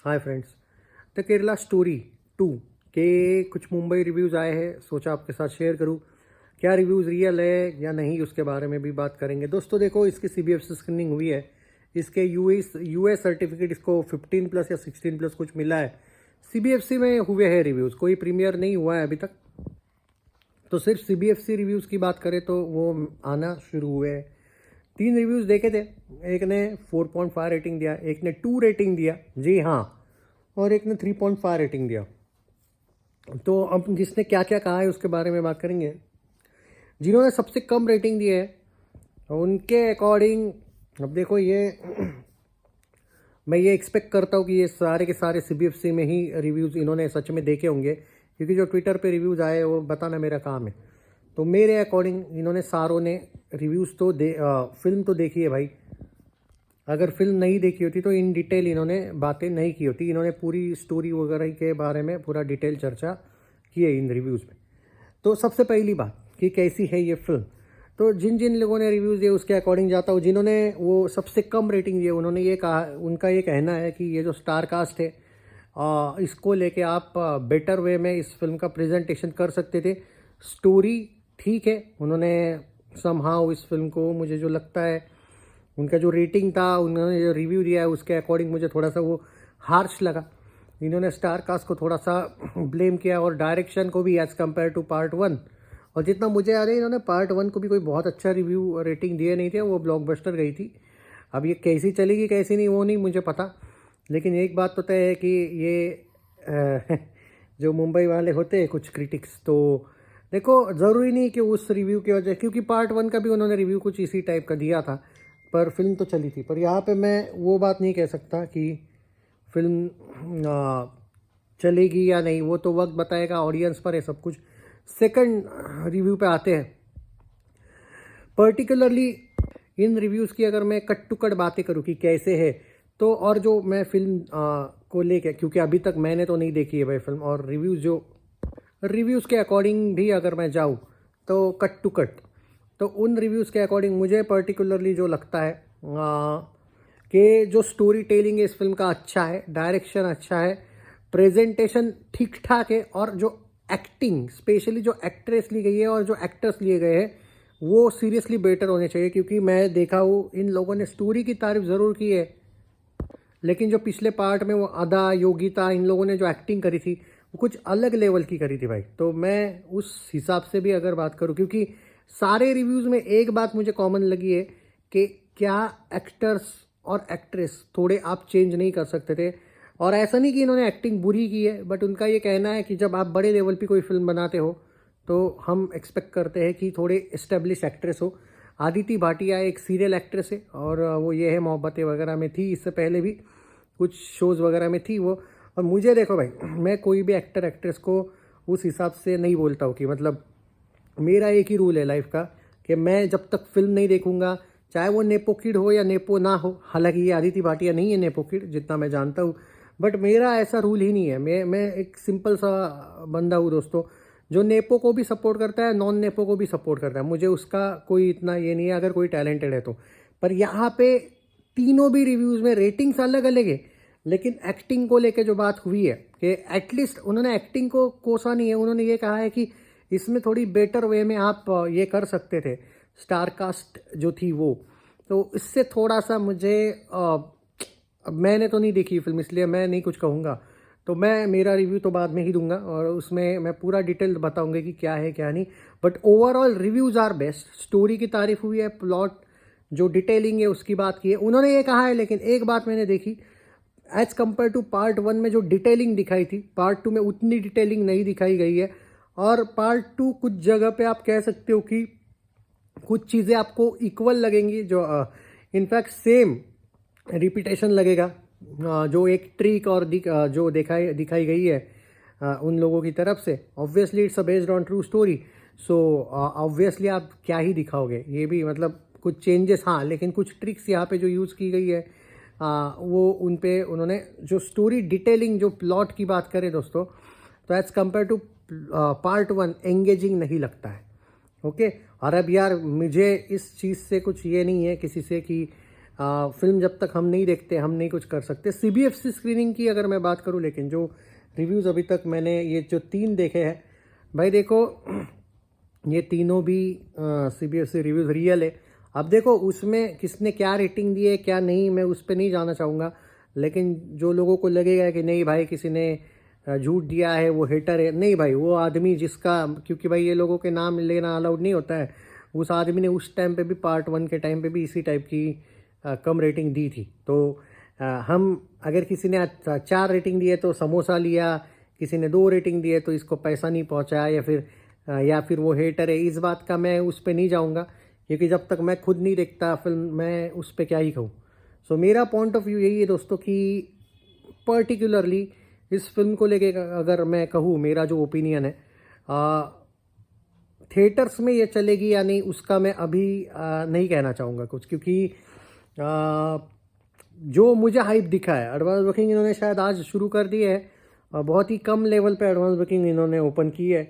Hi friends. The Kerala story 2 के कुछ Mumbai reviews आए हैं, सोचा आपके साथ शेयर करूं। क्या रिव्यूज़ रियल है या नहीं, उसके बारे में भी बात करेंगे। दोस्तों देखो, इसकी सीबीएफसी स्क्रीनिंग हुई है। इसके यूएस सर्टिफिकेट इसको 15 प्लस या 16 प्लस कुछ मिला है। सीबीएफसी में हुए हैं रिव्यूज़, कोई प्रीमियर नहीं हुआ है अभी तक। तो सिर्फ सीबीएफसी रिव्यूज़ की बात करें तो वो आना शुरू हुए हैं। 3 रिव्यूज़ देखे थे। एक ने 4.5 रेटिंग दिया, एक ने 2 रेटिंग दिया, जी हाँ, और एक ने 3.5 रेटिंग दिया। तो अब जिसने क्या क्या कहा है उसके बारे में बात करेंगे। जिन्होंने सबसे कम रेटिंग दी है उनके अकॉर्डिंग, अब देखो ये मैं ये एक्सपेक्ट करता हूँ कि ये सारे के सारे सीबीएफसी में ही रिव्यूज़ इन्होंने सच में देखे होंगे, क्योंकि जो ट्विटर पे रिव्यूज़ आए वो बताना मेरा काम है। तो मेरे अकॉर्डिंग इन्होंने सारों ने रिव्यूज़ तो फिल्म तो देखी है भाई। अगर फिल्म नहीं देखी होती तो इन डिटेल इन्होंने बातें नहीं की होती। इन्होंने पूरी स्टोरी वगैरह के बारे में पूरा डिटेल चर्चा की है इन रिव्यूज़ में। तो सबसे पहली बात कि कैसी है ये फिल्म, तो जिन जिन लोगों ने रिव्यूज़ दिए उसके अकॉर्डिंग जाता हूँ। जिन्होंने वो सबसे कम रेटिंग दी है उन्होंने ये कहा, उनका ये कहना है कि ये जो स्टार कास्ट है इसको लेके आप बेटर वे में इस फिल्म का प्रेजेंटेशन कर सकते थे। स्टोरी ठीक है, उन्होंने समहाउ इस फिल्म को, मुझे जो लगता है उनका जो रेटिंग था, उन्होंने जो रिव्यू दिया है उसके अकॉर्डिंग मुझे थोड़ा सा वो हार्श लगा। इन्होंने स्टार कास्ट को थोड़ा सा ब्लेम किया और डायरेक्शन को भी एज़ कम्पेयर टू पार्ट 1। और जितना मुझे याद है इन्होंने पार्ट 1 को भी कोई बहुत अच्छा रिव्यू रेटिंग दिए नहीं थे, वो ब्लॉकबस्टर गई थी। अब ये कैसी चलेगी कैसी नहीं वो नहीं मुझे पता, लेकिन एक बात तो तय है कि ये जो मुंबई वाले होते हैं कुछ क्रिटिक्स, तो देखो ज़रूरी नहीं कि उस रिव्यू की वजह, क्योंकि पार्ट 1 का भी उन्होंने रिव्यू कुछ इसी टाइप का दिया था, पर फिल्म तो चली थी। पर यहाँ पे मैं वो बात नहीं कह सकता कि फिल्म चलेगी या नहीं, वो तो वक्त बताएगा, ऑडियंस पर है सब कुछ। सेकंड रिव्यू पे आते हैं। पर्टिकुलरली इन रिव्यूज़ की अगर मैं कट टू कट बातें करूँ कि कैसे है, तो और जो मैं फिल्म को लेके, क्योंकि अभी तक मैंने तो नहीं देखी है भाई फिल्म, और रिव्यूज़ के अकॉर्डिंग भी अगर मैं जाऊँ तो कट टू कट, तो उन रिव्यूज़ के अकॉर्डिंग मुझे पर्टिकुलरली जो लगता है कि जो स्टोरी टेलिंग है इस फिल्म का अच्छा है, डायरेक्शन अच्छा है, प्रेजेंटेशन ठीक ठाक है, और जो एक्टिंग, स्पेशली जो एक्ट्रेस ली गई है और जो एक्टर्स लिए गए हैं वो सीरियसली बेटर होने चाहिए। क्योंकि मैं देखा हूँ इन लोगों ने स्टोरी की तारीफ ज़रूर की है, लेकिन जो पिछले पार्ट में वो अदा, योगिता, इन लोगों ने जो एक्टिंग करी थी वो कुछ अलग लेवल की करी थी भाई। तो मैं उस हिसाब से भी अगर बात करूँ, क्योंकि सारे रिव्यूज़ में एक बात मुझे कॉमन लगी है कि क्या एक्टर्स और एक्ट्रेस थोड़े आप चेंज नहीं कर सकते थे। और ऐसा नहीं कि इन्होंने एक्टिंग बुरी की है, बट उनका ये कहना है कि जब आप बड़े लेवल पे कोई फिल्म बनाते हो तो हम एक्सपेक्ट करते हैं कि थोड़े इस्टेब्लिश एक्ट्रेस हो। आदिति भाटिया एक सीरियल एक्ट्रेस है, और वो ये है मोहब्बतें वगैरह में थी, इससे पहले भी कुछ शोज़ वगैरह में थी वो। और मुझे देखो भाई, मैं कोई भी एक्टर एक्ट्रेस को उस हिसाब से नहीं बोलता हूँ कि, मतलब मेरा एक ही रूल है लाइफ का कि मैं जब तक फिल्म नहीं देखूंगा, चाहे वो नेपो किड हो या नेपो ना हो, हालांकि ये आदिति भाटिया नहीं है नेपो किड जितना मैं जानता हूँ, बट मेरा ऐसा रूल ही नहीं है। मैं एक सिंपल सा बंदा हूँ दोस्तों, जो नेपो को भी सपोर्ट करता है, नॉन नेपो को भी सपोर्ट करता है। मुझे उसका कोई इतना ये नहीं है अगर कोई टैलेंटेड है तो। पर यहाँ पे तीनों भी रिव्यूज़ में रेटिंग्स अलग अलग है, लेकिन एक्टिंग को लेके जो बात हुई है कि एटलीस्ट उन्होंने एक्टिंग को कोसा नहीं है, उन्होंने ये कहा है कि इसमें थोड़ी बेटर वे में आप ये कर सकते थे, स्टार कास्ट जो थी वो। तो इससे थोड़ा सा मुझे अब मैंने तो नहीं देखी फिल्म इसलिए मैं नहीं कुछ कहूँगा, तो मैं मेरा रिव्यू तो बाद में ही दूंगा और उसमें मैं पूरा डिटेल बताऊंगा कि क्या है क्या नहीं। But overall reviews are best. Story की तारीफ हुई है, प्लॉट जो डिटेलिंग है उसकी बात की है, उन्होंने ये कहा है। लेकिन एक बात मैंने देखी, एज कम्पेयर टू पार्ट 1 में जो डिटेलिंग दिखाई थी, पार्ट 2 में उतनी डिटेलिंग नहीं दिखाई गई है। और पार्ट 2 कुछ जगह पे आप कह सकते हो कि कुछ चीज़ें आपको इक्वल लगेंगी, जो इनफैक्ट सेम रिपीटेशन लगेगा। जो एक ट्रिक और जो दिखाई गई है उन लोगों की तरफ से, obviously it's based on true story, so obviously आप क्या ही दिखाओगे, ये भी मतलब कुछ चेंजेस, हाँ, लेकिन कुछ ट्रिक्स यहाँ पे जो यूज़ की गई है वो उन पे उन्होंने जो स्टोरी डिटेलिंग, जो प्लॉट की बात करें दोस्तों, तो as compare to part 1 engaging नहीं लगता है। ओके। और अब यार मुझे इस चीज़ से कुछ ये नहीं है किसी से कि फिल्म जब तक हम नहीं देखते हम नहीं कुछ कर सकते। CBFC स्क्रीनिंग की अगर मैं बात करूं, लेकिन जो रिव्यूज़ अभी तक मैंने ये जो 3 देखे हैं भाई, देखो ये तीनों भी CBFC रिव्यूज़ रियल है। अब देखो उसमें किसने क्या रेटिंग दी है क्या नहीं, मैं उस पर नहीं जाना चाहूँगा, लेकिन जो लोगों को लगेगा कि नहीं भाई किसी ने झूठ दिया है वो हेटर है, नहीं भाई, वो आदमी जिसका, क्योंकि भाई ये लोगों के नाम लेना अलाउड नहीं होता है, उस आदमी ने उस टाइम पे भी पार्ट 1 के टाइम पे भी इसी टाइप की कम रेटिंग दी थी। तो हम अगर किसी ने 4 रेटिंग दी है तो समोसा लिया, किसी ने 2 रेटिंग दी है तो इसको पैसा नहीं पहुंचा, या फिर वो हेटर है, इस बात का मैं उस पर नहीं जाऊंगा, क्योंकि जब तक मैं खुद नहीं देखता फिल्म मैं उस पर क्या ही कहूँ। सो मेरा पॉइंट ऑफ व्यू यही है दोस्तों कि पर्टिकुलरली इस फिल्म को लेके अगर मैं कहूँ, मेरा जो ओपिनियन है, थिएटर्स में ये चलेगी या नहीं उसका मैं अभी नहीं कहना चाहूँगा कुछ, क्योंकि जो मुझे हाइप दिखा है, एडवांस बुकिंग इन्होंने शायद आज शुरू कर दी है और बहुत ही कम लेवल पे एडवांस बुकिंग इन्होंने ओपन की है,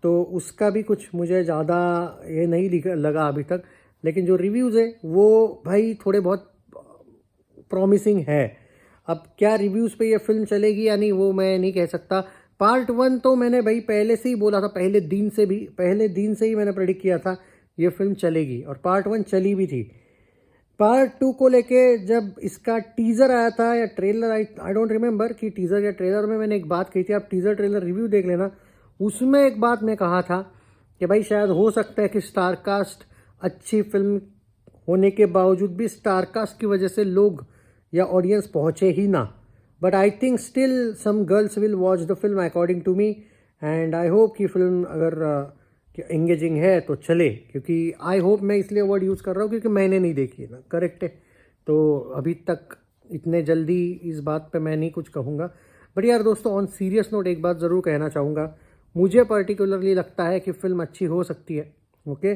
तो उसका भी कुछ मुझे ज़्यादा ये नहीं लगा अभी तक। लेकिन जो रिव्यूज़ है वो भाई थोड़े बहुत प्रॉमिसिंग है। अब क्या रिव्यूज़ पे ये फिल्म चलेगी या नहीं वो मैं नहीं कह सकता। पार्ट 1 तो मैंने भाई पहले से ही बोला था, पहले दिन से ही मैंने प्रेडिक्ट किया था ये फिल्म चलेगी, और पार्ट 1 चली भी थी। पार्ट 2 को लेके जब इसका टीज़र आया था या ट्रेलर, आई डोंट रिमेंबर कि टीज़र या ट्रेलर में मैंने एक बात कही थी, आप टीज़र ट्रेलर रिव्यू देख लेना, उसमें एक बात मैं कहा था कि भाई शायद हो सकता है कि स्टारकास्ट अच्छी फिल्म होने के बावजूद भी स्टारकास्ट की वजह से लोग या ऑडियंस पहुँचे ही ना, but I think still some girls will watch the film according to me, and I hope कि फिल्म अगर एंगेजिंग है तो चले, क्योंकि आई होप मैं इसलिए वर्ड यूज़ कर रहा हूँ क्योंकि मैंने नहीं देखी है ना, करेक्ट है, तो अभी तक इतने जल्दी इस बात पे मैं नहीं कुछ कहूँगा। बट यार दोस्तों, ऑन सीरियस नोट एक बात ज़रूर कहना चाहूँगा, मुझे पर्टिकुलरली लगता है कि फ़िल्म अच्छी हो सकती है। ओके,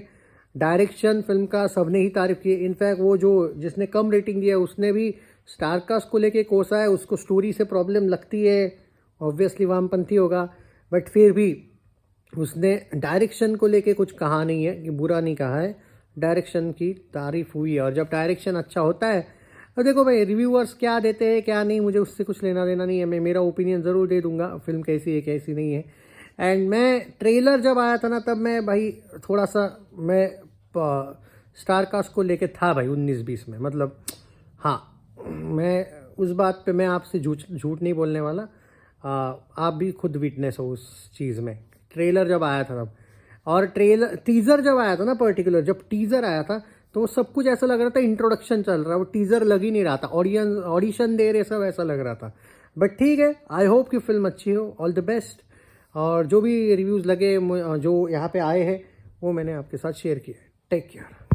डायरेक्शन फिल्म का सबने ही तारीफ़ की है, इनफैक्ट वो जो जिसने कम रेटिंग दिया है उसने भी स्टारकास्ट को लेके कोसा है, उसको स्टोरी से प्रॉब्लम लगती है, ऑब्वियसली वामपंथी होगा, बट फिर भी उसने डायरेक्शन को लेके कुछ कहा नहीं है कि बुरा नहीं कहा है, डायरेक्शन की तारीफ़ हुई है। और जब डायरेक्शन अच्छा होता है, तो देखो भाई रिव्यूअर्स क्या देते हैं क्या नहीं, मुझे उससे कुछ लेना देना नहीं है, मैं मेरा ओपिनियन ज़रूर दे दूंगा फिल्म कैसी है कैसी नहीं है। एंड मैं ट्रेलर जब आया था ना, तब मैं भाई थोड़ा सा मैं स्टारकास्ट को लेके था भाई 19-20 में, मतलब हाँ, मैं उस बात पे मैं आपसे झूठ नहीं बोलने वाला, आप भी खुद विटनेस हो उस चीज़ में। ट्रेलर जब आया था तब, और टीज़र जब आया था ना, पर्टिकुलर जब टीज़र आया था तो सब कुछ ऐसा लग रहा था इंट्रोडक्शन चल रहा है, वो टीज़र लग ही नहीं रहा था, ऑडियंस ऑडिशन दे रहे सब ऐसा लग रहा था। बट ठीक है, आई होप कि फिल्म अच्छी हो, ऑल द बेस्ट। और जो भी रिव्यूज़ लगे जो यहाँ पे आए हैं वो मैंने आपके साथ शेयर किए। Take care.